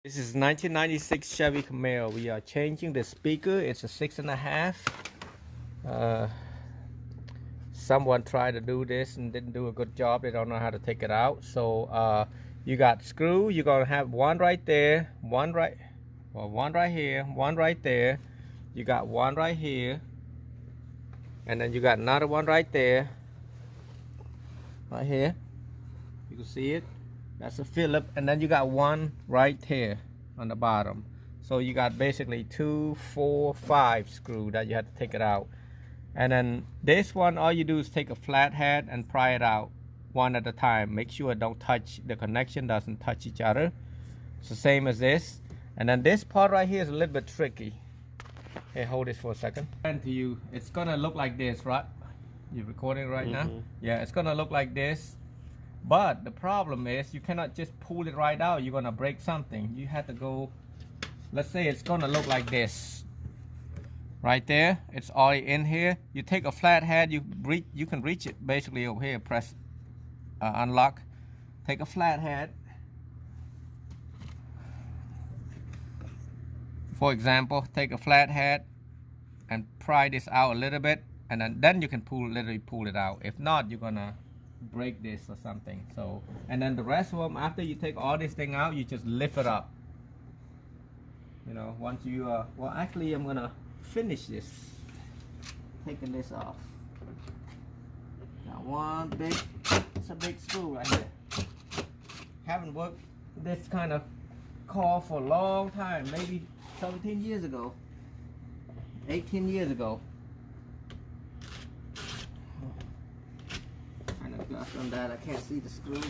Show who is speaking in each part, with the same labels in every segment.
Speaker 1: This is 1996 Chevy Camaro. We are changing the speaker. It's a 6.5. Someone tried to do this and didn't do a good job. They don't know how to take it out. So you got screw. You're gonna have one right there, one right here, one right there. You got one right here, and then you got another one right there, right here. You can see it. That's a Phillip, and then you got one right here on the bottom. So you got basically 2, 4, 5 screw that you have to take it out. And then this one, all you do is take a flathead and pry it out one at a time. Make sure it don't touch, the connection doesn't touch each other. It's the same as this. And then this part right here is a little bit tricky. Hey, hold this for a second. And to you, it's gonna look like this, right? You're recording right now? Yeah, it's gonna look like this. But the problem is you cannot just pull it right out. You're gonna break something. You have to go, let's say it's gonna look like this. Right there, it's already in here. You take a flathead, you can reach it basically over here, press unlock. Take a flathead. For example, take a flathead and pry this out a little bit, and then you can literally pull it out. If not, you're gonna break this or something. So, and then the rest of them, after you take all this thing out, you just lift it up. You know, once you well, actually I'm gonna finish this, taking this off. Got one big, it's a big screw right here. Haven't worked this kind of car for a long time, maybe 17 years ago, 18 years ago. From that, I can't see the screw.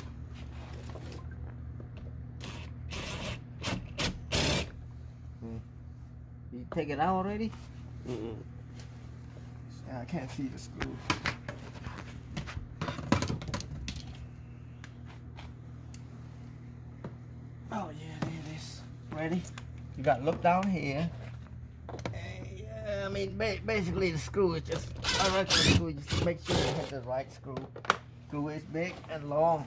Speaker 1: You take it out already? I can't see the screw. Oh yeah, there it is. Ready? You got to look down here. Yeah, I mean, basically the screw is just a regular screw. Just make sure you hit the right screw. Screw is big and long.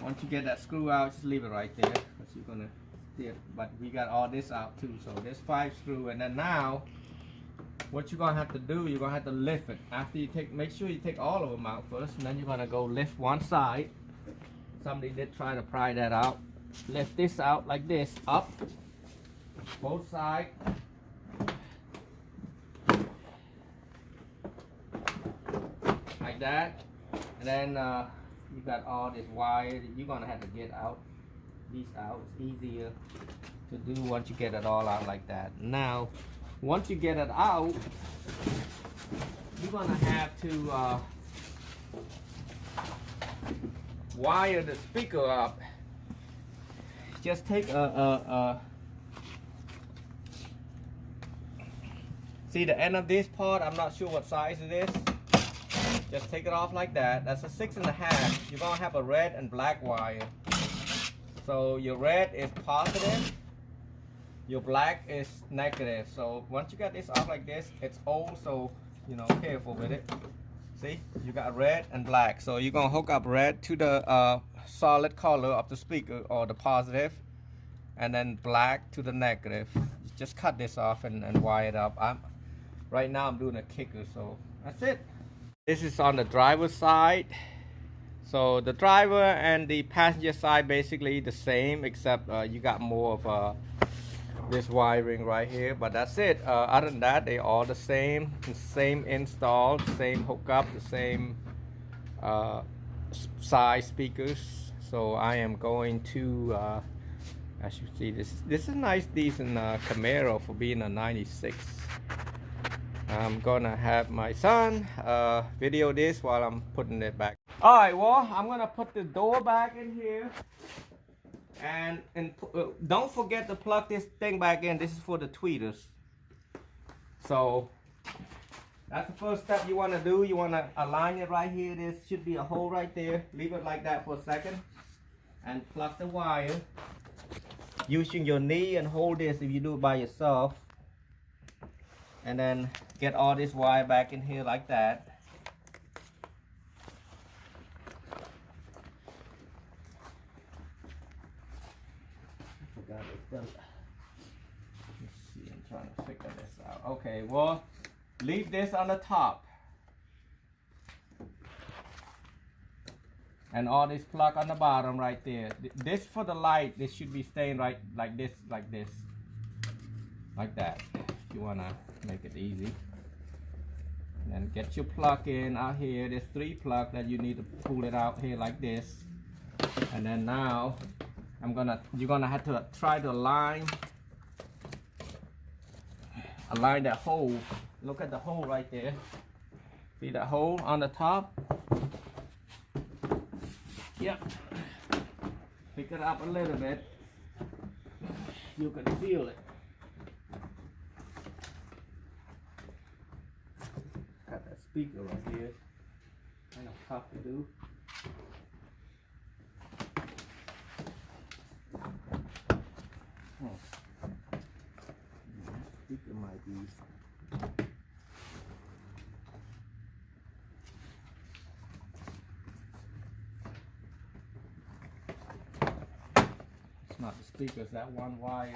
Speaker 1: Once you get that screw out, just leave it right there, because you're gonna steer. But we got all this out too, so there's 5 screws. And then now, what you're gonna have to do, you're gonna have to lift it. After you make sure you take all of them out first, and then you're gonna go lift one side. Somebody did try to pry that out. Lift this out like this, up, both sides. Like that, and then you got all this wire that you're gonna have to get out. These out. It's easier to do once you get it all out like that. Now, once you get it out, you're gonna have to wire the speaker up. Just take see the end of this part. I'm not sure what size it is. Just take it off like that. That's a 6.5. You're gonna have a red and black wire. So your red is positive, your black is negative. So once you got this off like this, it's old, so you know, careful with it. See, you got red and black. So you're gonna hook up red to the solid color of the speaker, or the positive, and then black to the negative. Just cut this off and wire it up. Right now I'm doing a kicker, so that's it. This is on the driver's side. So the driver and the passenger side basically the same, except you got more of this wiring right here, but that's it. Other than that, they all the same install, same hookup, the same size speakers. So I am going to, as you see, this is a nice, decent Camaro for being a 96. I'm gonna have my son video this while I'm putting it back. Alright, well, I'm gonna put the door back in here, and don't forget to plug this thing back in. This is for the tweeters. So that's the first step you want to do. You want to align it right here. There should be a hole right there. Leave it like that for a second and plug the wire using your knee, and hold this if you do it by yourself. And then get all this wire back in here like that. Let's see, I'm trying to figure this out. Okay, well, leave this on the top. And all this plug on the bottom right there. This for the light, this should be staying right like this, like this. Like that, if you wanna make it easy. And then get your plug in out here. There's 3 plugs that you need to pull it out here like this. And then now, you're gonna have to try to align that hole. Look at the hole right there. See that hole on the top? Yep. Pick it up a little bit. You can feel it. Got that speaker right here. Kind of tough to do. Speaker might be. Not the speakers, that one wire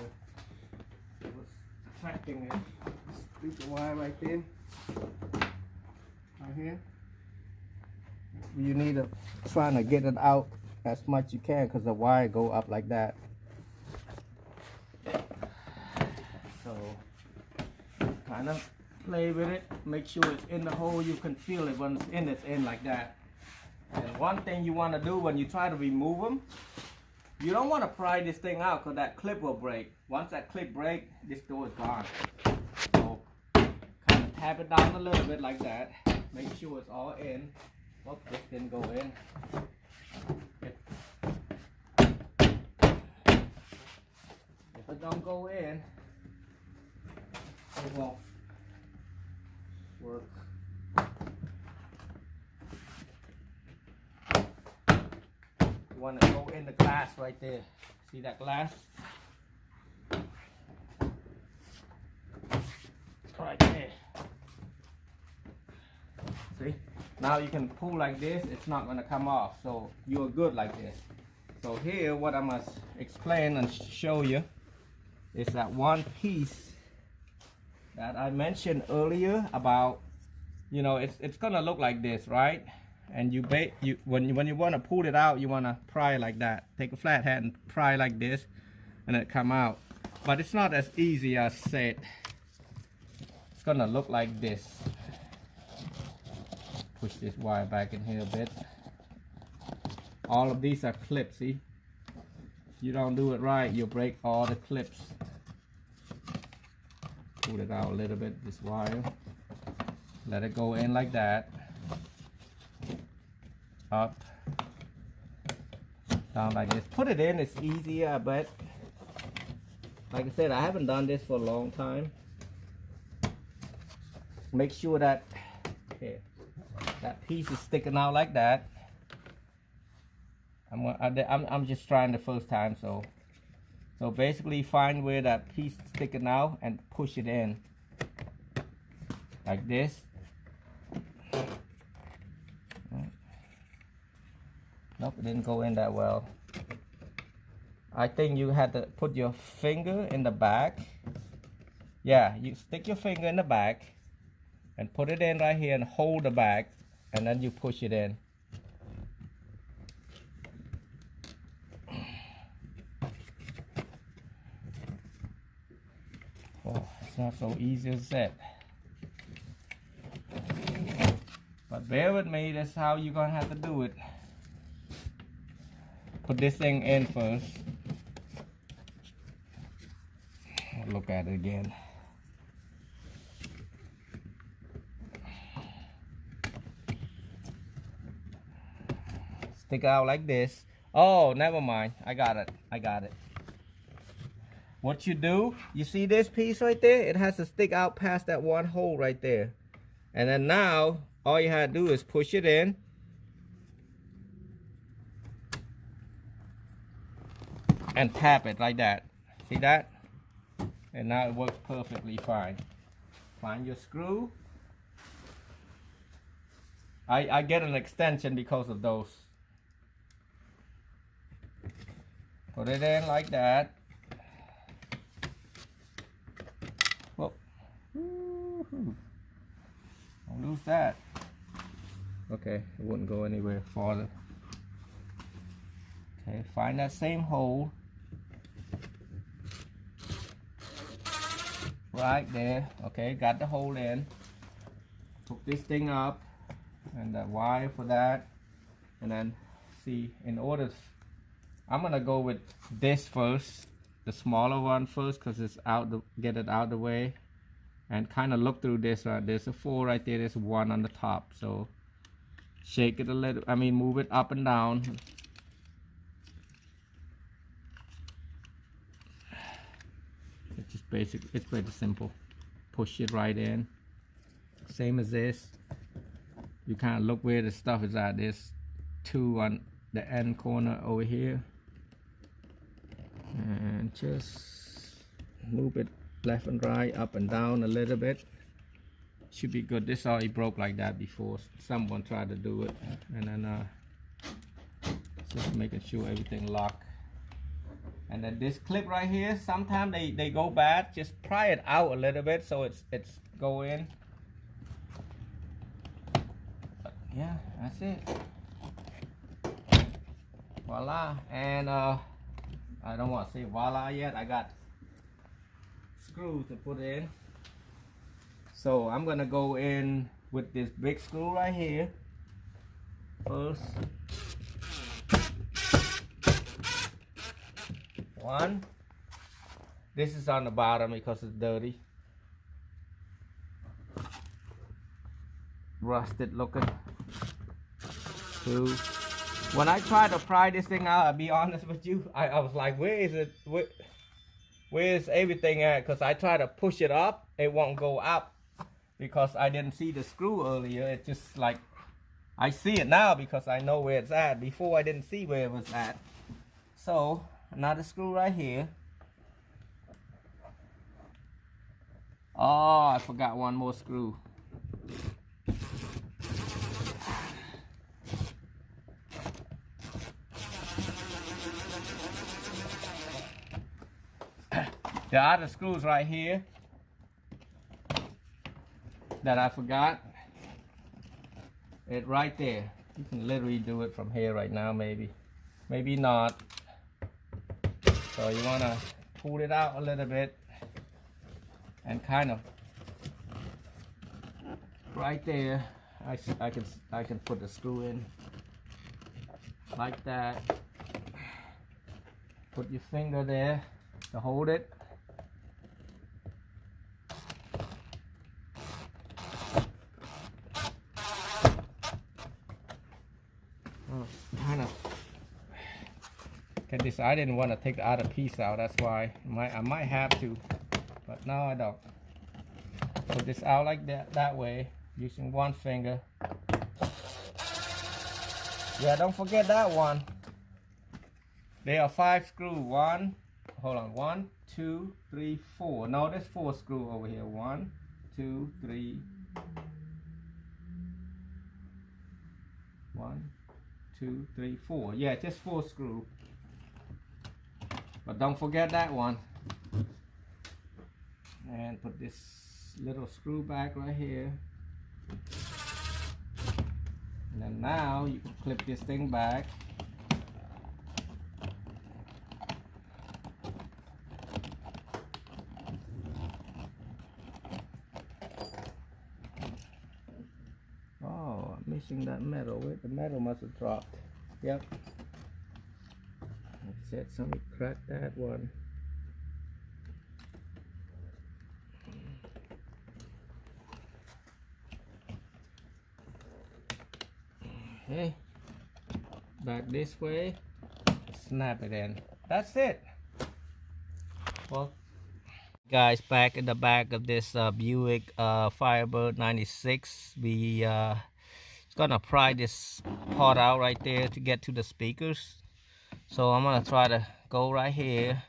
Speaker 1: was affecting it. Speaker wire right there, right here. You need to try to get it out as much you can because the wire go up like that. So kind of play with it, make sure it's in the hole. You can feel it when it's in like that. And one thing you want to do when you try to remove them, you don't want to pry this thing out because that clip will break. Once that clip breaks, this door is gone. So kind of tap it down a little bit like that. Make sure it's all in. Oh, this didn't go in. If it don't go in, it won't work. Want to go in the glass right there. See that glass? Right there. See? Now you can pull like this, it's not going to come off. So you're good like this. So here what I must explain and show you is that one piece that I mentioned earlier about, you know, it's going to look like this, right? And when you want to pull it out, you want to pry like that. Take a flat head and pry like this, and it come out. But it's not as easy as said. It's gonna look like this. Push this wire back in here a bit. All of these are clips. See, you don't do it right, you'll break all the clips. Pull it out a little bit. This wire. Let it go in like that. Up, down like this. Put it in, it's easier, but like I said, I haven't done this for a long time. Make sure that that piece is sticking out like that. I'm just trying the first time, so basically find where that piece is sticking out and push it in like this. Nope, it didn't go in that well. I think you had to put your finger in the back. Yeah, you stick your finger in the back and put it in right here and hold the back, and then you push it in. Oh, it's not so easy as that. But bear with me, that's how you're gonna have to do it. Put this thing in first. Look at it again. Stick out like this. Oh, never mind. I got it. What you do, you see this piece right there? It has to stick out past that one hole right there. And then now, all you have to do is push it in. And tap it like that. See that? And now it works perfectly fine. Find your screw. I get an extension because of those. Put it in like that. screw's that? Okay, it wouldn't go anywhere farther. Okay, find that same hole. Right there. Okay, got the hole in. Hook this thing up. And the wire for that. And then, see, in order, I'm gonna go with this first. The smaller one first, because it's out, get it out of the way. And kind of look through this, right? There's a 4 right there, there's 1 on the top. So, shake it a little, move it up and down. It's just basic, it's pretty simple. Push it right in. Same as this. You kind of look where the stuff is at. There's 2 on the end corner over here. And just move it left and right, up and down a little bit. Should be good. This already broke like that before. Someone tried to do it. And then just making sure everything locked. And then this clip right here, sometimes they go bad. Just pry it out a little bit so it's go in. But yeah, that's it. Voila. And I don't want to say voila yet. I got screws to put in. So I'm gonna go in with this big screw right here first. 1. This is on the bottom because it's dirty. Rusted looking. 2. When I tried to pry this thing out, I'll be honest with you, I was like, where is it? Where is everything at? Because I try to push it up, it won't go up because I didn't see the screw earlier. It's just like, I see it now because I know where it's at. Before I didn't see where it was at. So, another screw right here. Oh, I forgot one more screw. The other screws right here that I forgot. It right there. You can literally do it from here right now, maybe not. So you want to pull it out a little bit and kind of right there. I can put the screw in like that. Put your finger there to hold it. Kind of get this. I didn't want to take the other piece out, that's why I might have to, but now I don't. Put this out like that way using one finger. Yeah, don't forget that one. There are 5 screws. 1, 2, 3, 4. No, there's 4 screws over here. 1, 2, 3. 1, 2, 3, 4. Yeah, just 4 screws. But don't forget that one. And put this little screw back right here. And then now you can clip this thing back. Oh, I'm missing that metal. Where the metal must have dropped. Yep. I said somebody cracked that one. Okay. Back this way. Snap it in. That's it. Well, guys, back in the back of this Buick Firebird 96, we gonna pry this part out right there to get to the speakers. So I'm gonna try to go right here,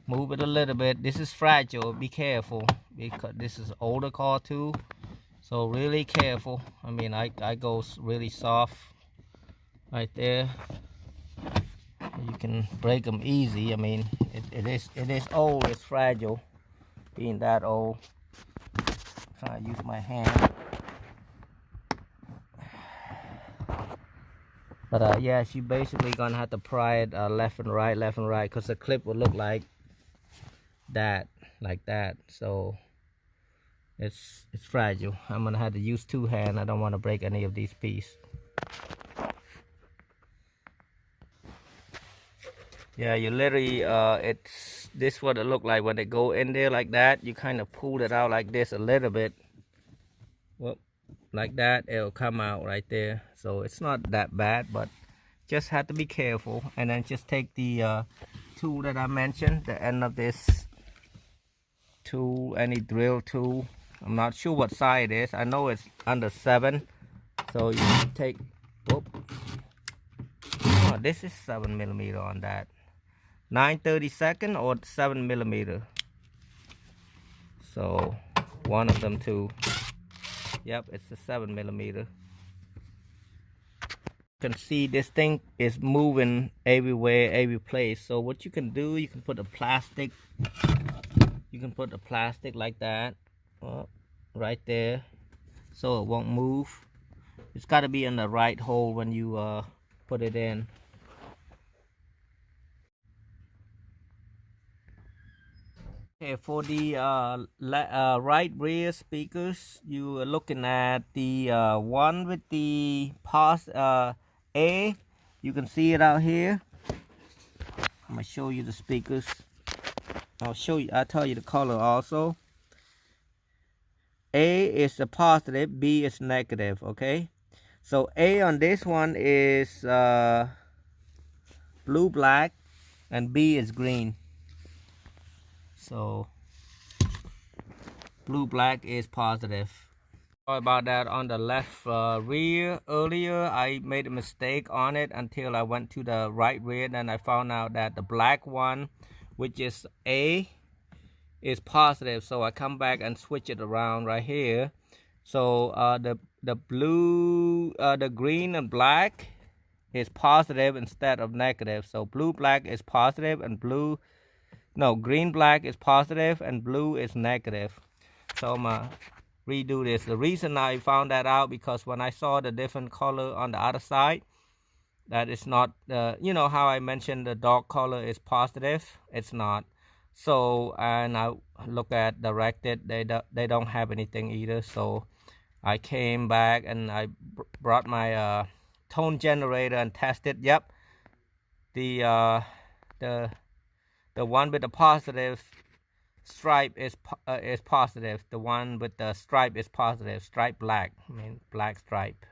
Speaker 1: move it a little bit. This is fragile, be careful because this is older car too, so really careful. I mean, I go really soft right there. You can break them easy. I mean, it is old, it's fragile, being that old. Try to use my hand. But yeah, she basically gonna have to pry it left and right, because the clip will look like that, so it's fragile. I'm gonna have to use 2 hands. I don't want to break any of these pieces. Yeah, you literally it's this what it look like when they go in there like that. You kind of pull it out like this a little bit. Well, like that, it'll come out right there. So it's not that bad, but just have to be careful. And then just take the tool that I mentioned, the end of this tool, any drill tool. I'm not sure what size it is. I know it's under 7. So you take, whoop. Oh, this is 7mm on that. 9/32 or 7mm. So one of them too. Yep, it's a 7mm. You can see this thing is moving everywhere, every place. So what you can do, you can put a plastic. You can put a plastic like that, right there, so it won't move. It's got to be in the right hole when you put it in. Okay, for the right rear speakers, you are looking at the one with the pause A. You can see it out here. I'm gonna show you the speakers. I'll tell you the color also. A is the positive, B is negative, okay? So A on this one is blue black and B is green. So blue black is positive. Sorry about that. On the left rear earlier, I made a mistake on it until I went to the right rear. Then I found out that the black one, which is A, is positive. So I come back and switch it around right here. So the blue, the green and black is positive instead of negative. So blue black is positive and green black is positive and blue is negative. So I'm gonna redo this. The reason I found that out because when I saw the different color on the other side, that is not you know how I mentioned the dark color is positive, it's not. So and I look at directed, they don't have anything either. So I came back and I brought my tone generator and tested. Yep, the one with the positive stripe is positive. The one with the stripe is positive. Stripe black, I mean black stripe.